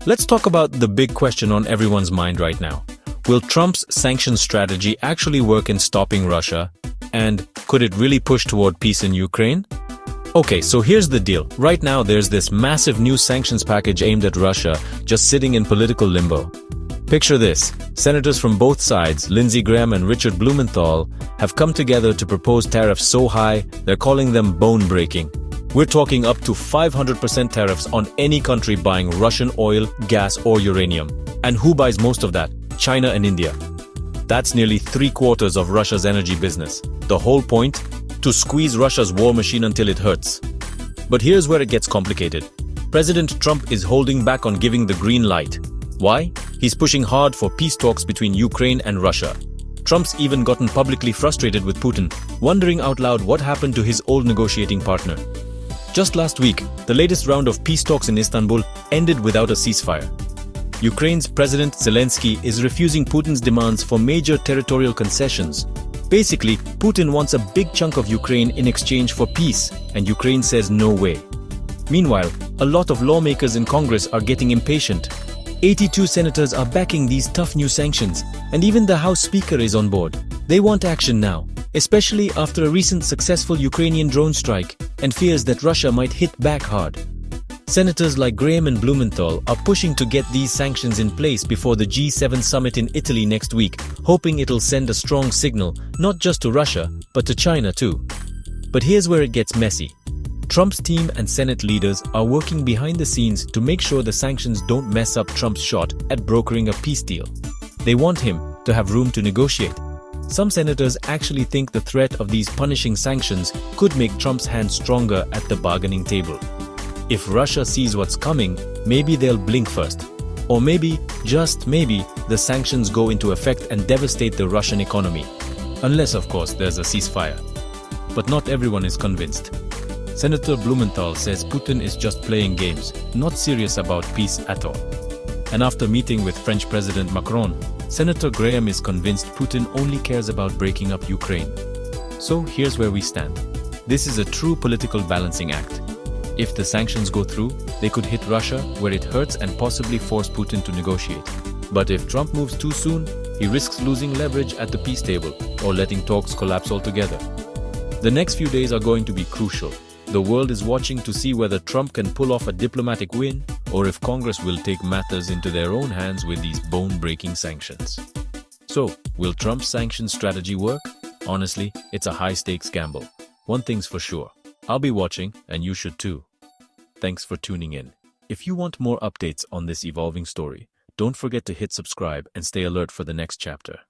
Let's talk about the big question on everyone's mind right now. Will Trump's sanctions strategy actually work in stopping Russia? And could it really push toward peace in Ukraine? Okay, so here's the deal. Right now, there's this massive new sanctions package aimed at Russia, just sitting in political limbo. Picture this. Senators from both sides, Lindsey Graham and Richard Blumenthal, have come together to propose tariffs so high, they're calling them bone-breaking. We're talking up to 500% tariffs on any country buying Russian oil, gas, or uranium. And who buys most of that? China and India. That's nearly 3/4 of Russia's energy business. The whole point? To squeeze Russia's war machine until it hurts. But here's where it gets complicated. President Trump is holding back on giving the green light. Why? He's pushing hard for peace talks between Ukraine and Russia. Trump's even gotten publicly frustrated with Putin, wondering out loud what happened to his old negotiating partner. Just last week, the latest round of peace talks in Istanbul ended without a ceasefire. Ukraine's President Zelensky is refusing Putin's demands for major territorial concessions. Basically, Putin wants a big chunk of Ukraine in exchange for peace, and Ukraine says no way. Meanwhile, a lot of lawmakers in Congress are getting impatient. 82 senators are backing these tough new sanctions, and even the House Speaker is on board. They want action now, especially after a recent successful Ukrainian drone strike and fears that Russia might hit back hard. Senators like Graham and Blumenthal are pushing to get these sanctions in place before the G7 summit in Italy next week, hoping it'll send a strong signal, not just to Russia, but to China too. But here's where it gets messy. Trump's team and Senate leaders are working behind the scenes to make sure the sanctions don't mess up Trump's shot at brokering a peace deal. They want him to have room to negotiate. Some senators actually think the threat of these punishing sanctions could make Trump's hand stronger at the bargaining table. If Russia sees what's coming, maybe they'll blink first. Or maybe, just maybe, the sanctions go into effect and devastate the Russian economy. Unless, of course, there's a ceasefire. But not everyone is convinced. Senator Blumenthal says Putin is just playing games, not serious about peace at all. And after meeting with French President Macron, Senator Graham is convinced Putin only cares about breaking up Ukraine. So here's where we stand. This is a true political balancing act. If the sanctions go through, they could hit Russia where it hurts and possibly force Putin to negotiate. But if Trump moves too soon, he risks losing leverage at the peace table or letting talks collapse altogether. The next few days are going to be crucial. The world is watching to see whether Trump can pull off a diplomatic win or if Congress will take matters into their own hands with these bone-breaking sanctions. So, will Trump's sanctions strategy work? Honestly, it's a high-stakes gamble. One thing's for sure. I'll be watching, and you should too. Thanks for tuning in. If you want more updates on this evolving story, don't forget to hit subscribe and stay alert for the next chapter.